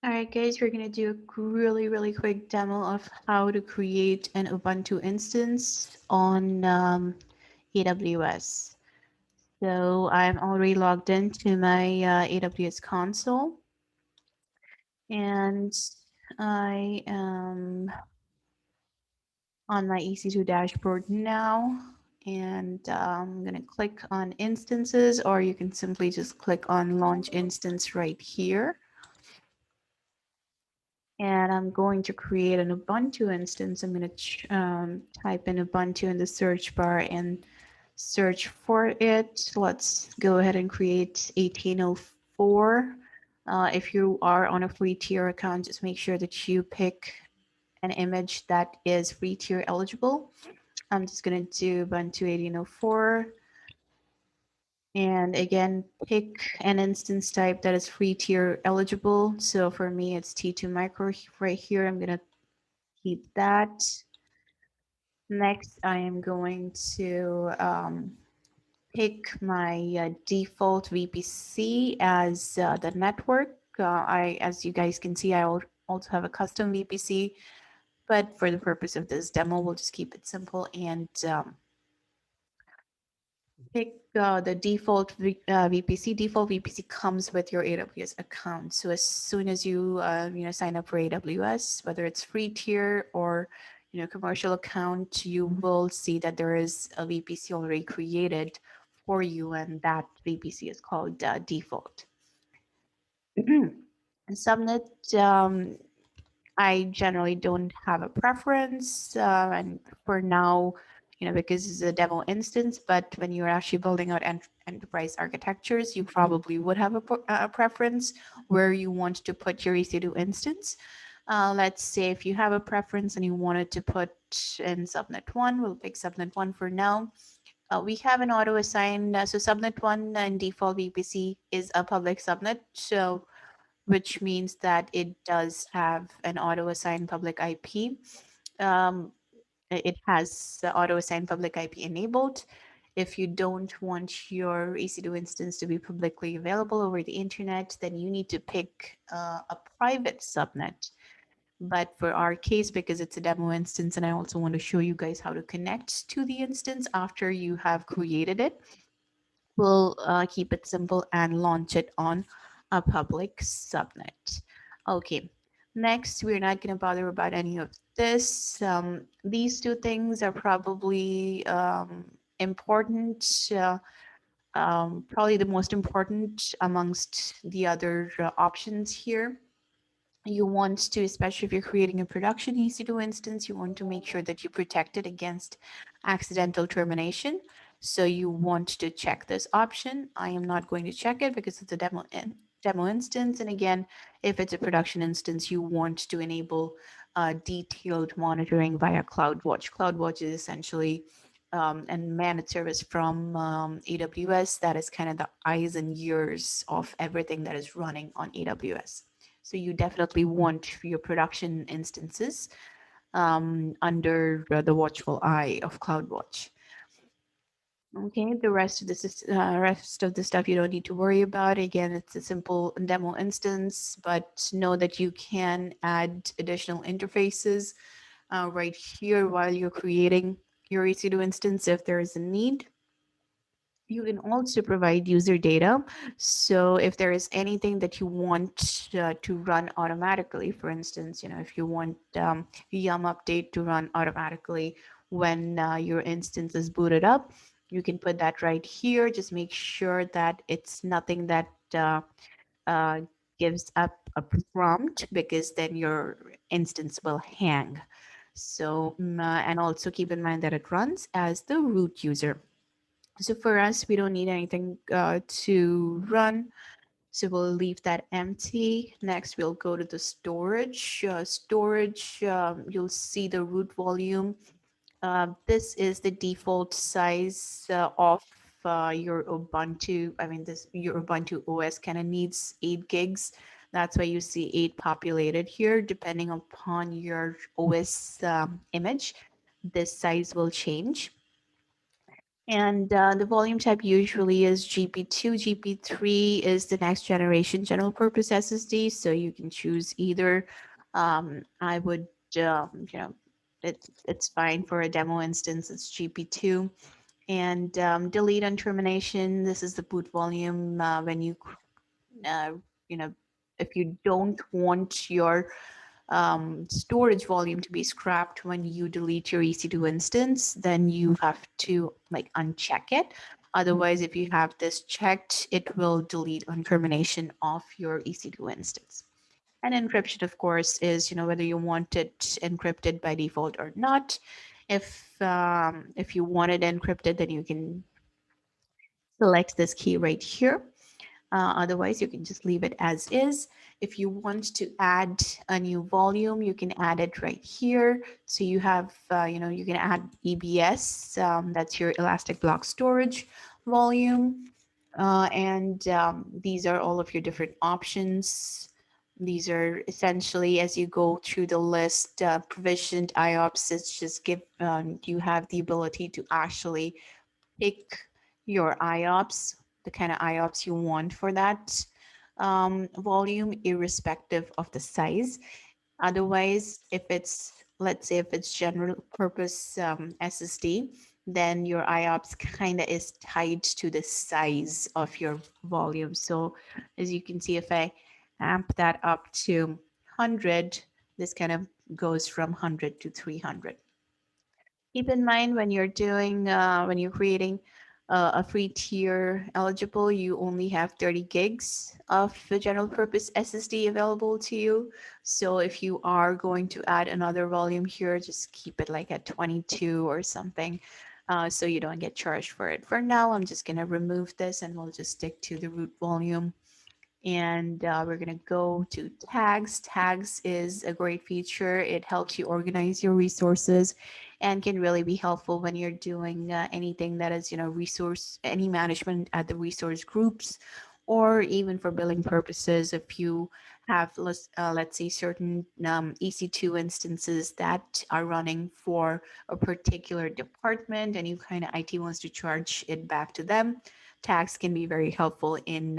All right, guys, we're gonna do a really quick demo of how to create an Ubuntu instance on AWS. So I'm already logged into my AWS console, and I am on my EC2 dashboard now. And I'm gonna click on instances, or you can simply just click on launch instance right here. And I'm going to create an Ubuntu instance. I'm going to type in Ubuntu in the search bar and search for it. Let's go ahead and create 1804. If you are on a free tier account, just make sure that you pick an image that is free tier eligible. I'm just going to do Ubuntu 1804. And again, pick an instance type that is free tier eligible. So for me, it's T2 micro right here. I'm going to keep that. Next, I am going to pick my default VPC as the network. As you guys can see, I also have a custom VPC, but for the purpose of this demo, we'll just keep it simple and pick the default VPC. Default VPC comes with your AWS account. So as soon as you sign up for AWS, whether it's free tier or commercial account, you will see that there is a VPC already created for you, and that VPC is called default. Subnet. I generally don't have a preference, and for now, because it's a demo instance. But when you're actually building out enterprise architectures, you probably would have a preference where you want to put your EC2 instance. Let's say if you have a preference and you wanted to put in subnet 1, we'll pick subnet 1 for now. We have an auto assign, so subnet 1 and default VPC is a public subnet. So which means that it does have an auto assigned public IP. Um, it has the auto assigned public IP enabled. If you don't want your EC2 instance to be publicly available over the internet, then you need to pick a private subnet. But for our case, because it's a demo instance, and I also want to show you guys how to connect to the instance after you have created it, we'll keep it simple and launch it on a public subnet. Okay, next, we're not going to bother about any of this. These two things are probably important, probably the most important amongst the other options here. You want to, especially if you're creating a production EC2 instance, you want to make sure that you protect it against accidental termination. So you want to check this option. I am not going to check it because it's a demo instance. And again, if it's a production instance, you want to enable detailed monitoring via CloudWatch. CloudWatch is essentially a managed service from AWS that is kind of the eyes and ears of everything that is running on AWS. So you definitely want your production instances under the watchful eye of CloudWatch. Okay, the rest of the stuff you don't need to worry about. Again, it's a simple demo instance, but know that you can add additional interfaces right here while you're creating your EC2 instance if there is a need. You can also provide user data. So if there is anything that you want to run automatically, for instance, if you want Yum update to run automatically when your instance is booted up, you can put that right here. Just make sure that it's nothing that uh, gives up a prompt, because then your instance will hang. So, and also keep in mind that it runs as the root user. So for us, we don't need anything to run. So we'll leave that empty. Next, we'll go to the storage. Storage, you'll see the root volume. This is the default size of your Ubuntu. I mean, your Ubuntu OS kind of needs 8 gigs. That's why you see 8 populated here. Depending upon your OS image, this size will change. And the volume type usually is GP2. GP3 is the next generation general purpose SSD. So you can choose either. I would, it's fine for a demo instance. It's GP2. And delete on termination. This is the boot volume when uh, you know, if you don't want your storage volume to be scrapped when you delete your EC2 instance, then you have to like uncheck it. Otherwise, if you have this checked, it will delete on termination of your EC2 instance. And encryption, of course, is whether you want it encrypted by default or not. If you want it encrypted, then you can select this key right here. Otherwise, you can just leave it as is. If you want to add a new volume, you can add it right here. So you have, you can add EBS, that's your elastic block storage volume. And these are all of your different options. These are essentially, as you go through the list, provisioned IOPS, it's just you have the ability to actually pick your IOPS, the kind of IOPS you want for that volume, irrespective of the size. Otherwise, if it's, let's say, if it's general purpose SSD, then your IOPS kind of is tied to the size of your volume. So as you can see, if I amp that up to 100, this kind of goes from 100 to 300. Keep in mind when you're creating a free tier eligible, you only have 30 gigs of the general purpose SSD available to you. So if you are going to add another volume here, just keep it like at 22 or something, so you don't get charged for it. For now, I'm just going to remove this and we'll just stick to the root volume. And we're going to go to tags. Tags is a great feature. It helps you organize your resources and can really be helpful when you're doing anything that is, resource, any management at the resource groups, or even for billing purposes. If you have, let's say, certain EC2 instances that are running for a particular department and you kind of IT wants to charge it back to them, tags can be very helpful in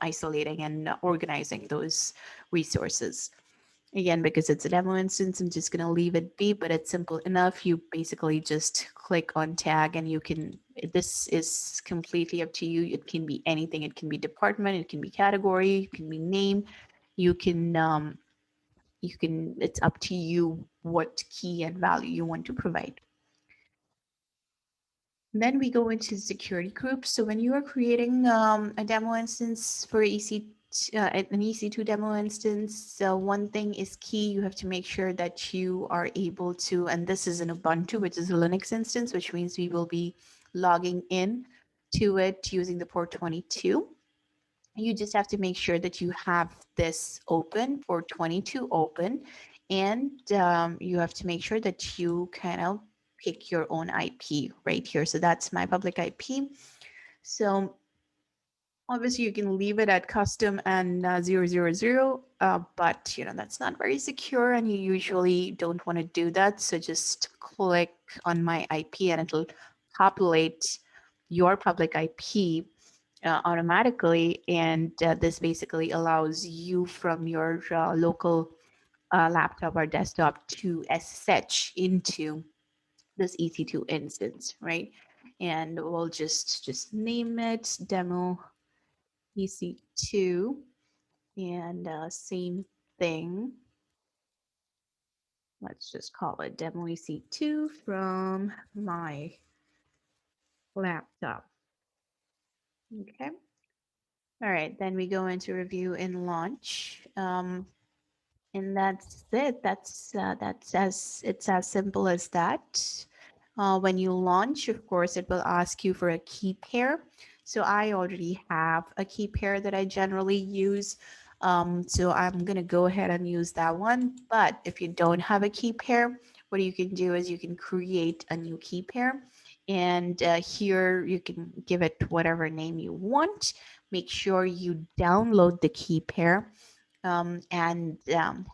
isolating and organizing those resources. Again, because it's a demo instance, I'm just going to leave it be, but it's simple enough. You basically just click on tag and you can, this is completely up to you. It can be anything. It can be department, it can be category, it can be name. You can, it's up to you what key and value you want to provide. Then we go into security groups. So when you are creating a demo instance for an EC2 demo instance, so one thing is key. You have to make sure that you are able to, and this is an Ubuntu, which is a Linux instance, which means we will be logging in to it using the port 22. You just have to make sure that you have this open, port 22 open, and you have to make sure that you kind of pick your own IP right here. So that's my public IP. So obviously you can leave it at custom and 000, but that's not very secure and you usually don't want to do that. So just click on my IP and it'll populate your public IP automatically. And this basically allows you from your local laptop or desktop to SSH into this EC2 instance, right? And we'll just name it demo EC2, and same thing. Let's just call it demo EC2 from my laptop. Okay. All right. Then we go into review and launch. And that's it. That's as it's as simple as that. When you launch, of course, it will ask you for a key pair. So I already have a key pair that I generally use. So I'm gonna go ahead and use that one. But if you don't have a key pair, what you can do is you can create a new key pair. And here you can give it whatever name you want. Make sure you download the key pair and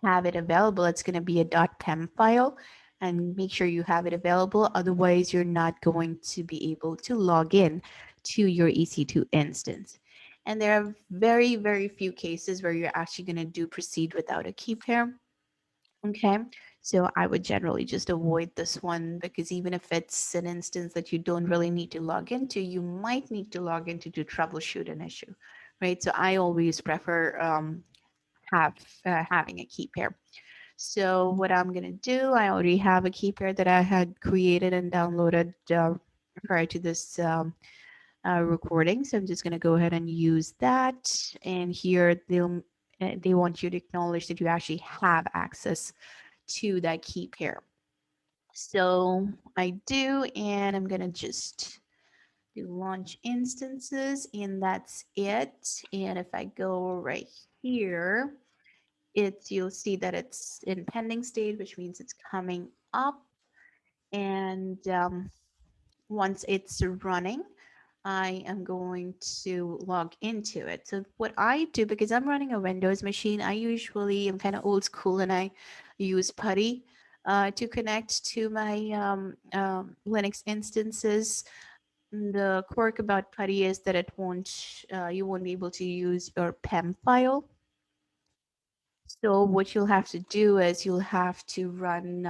have it available. It's going to be a .pem file. and make sure you have it available. Otherwise, you're not going to be able to log in to your EC2 instance. And there are very, very few cases where you're actually going to do proceed without a key pair. Okay, so I would generally just avoid this one because even if it's an instance that you don't really need to log into, you might need to log into to troubleshoot an issue, right? So I always prefer have having a key pair. So what I'm gonna do, I already have a key pair that I had created and downloaded prior to this recording. So I'm just gonna go ahead and use that. And here they want you to acknowledge that you actually have access to that key pair. So I do, and I'm gonna just do launch instances, and that's it. And if I go right here, you'll see that it's in pending state, which means it's coming up. And once it's running, I am going to log into it. So what I do, because I'm running a Windows machine, I usually am kind of old school and I use PuTTY to connect to my Linux instances. The quirk about PuTTY is that you won't be able to use your PEM file. So what you'll have to do is you'll have to run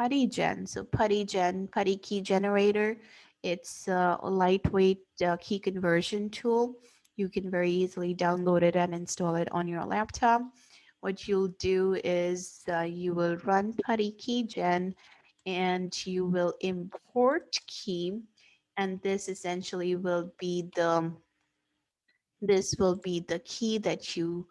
PuTTyGen. So PuTTyGen, PuTTy key generator. It's a lightweight key conversion tool. You can very easily download it and install it on your laptop. What you'll do is you will run PuTTy keygen and you will import key. And this will be the key that you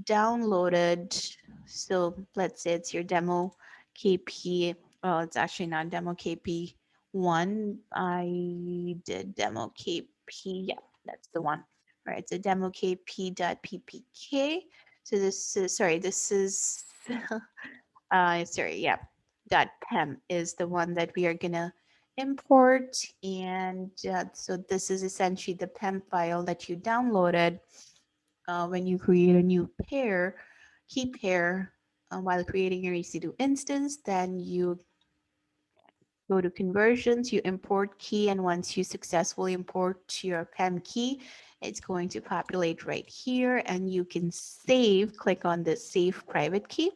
downloaded. So let's say it's your demo KP. Well, it's actually not demo KP1. I did demo KP. Yeah, that's the one. All right, so demo KP.ppk. So this is, sorry, yeah, .pem is the one that we are gonna import. And so this is essentially the PEM file that you downloaded when you create a new key pair, while creating your EC2 instance. Then you go to conversions, you import key, and once you successfully import your PEM key, it's going to populate right here, and you can save. Click on the save private key.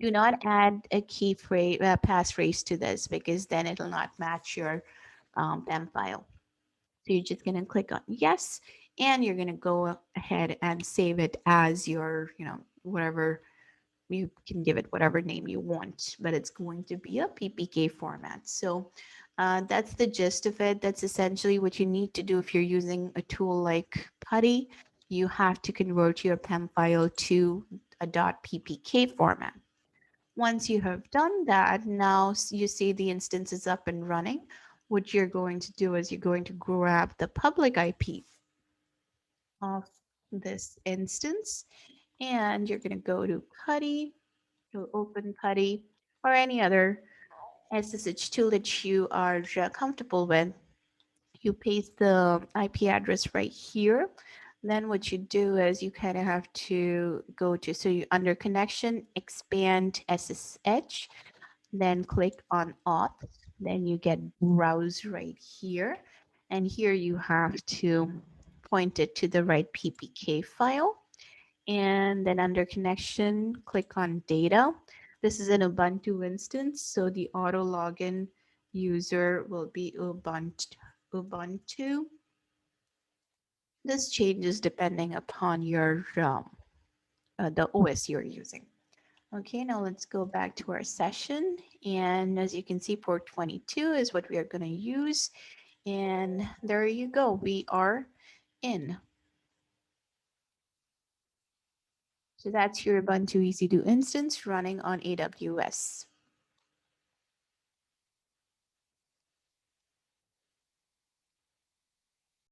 Do not add a passphrase to this because then it'll not match your PEM file. So you're just going to click on yes, and you're going to go ahead and save it as your, whatever. You can give it whatever name you want, but it's going to be a PPK format. So that's the gist of it. That's essentially what you need to do if you're using a tool like PuTTy. You have to convert your PEM file to a .ppk format. Once you have done that, now you see the instance is up and running. What you're going to do is you're going to grab the public IP of this instance, and you're going to go to PuTTy, you'll open PuTTy or any other SSH tool that you are comfortable with. You paste the IP address right here. Then what you do is you kind of have to go to, so you under connection, expand SSH, then click on auth, then you get browse right here. And here you have to point it to the right PPK file. And then under connection, click on data. This is an Ubuntu instance, so the auto login user will be Ubuntu. This changes depending upon the OS you're using. Okay, now let's go back to our session. And as you can see, port 22 is what we are going to use. And there you go. We are in. So that's your Ubuntu EC2 instance running on AWS.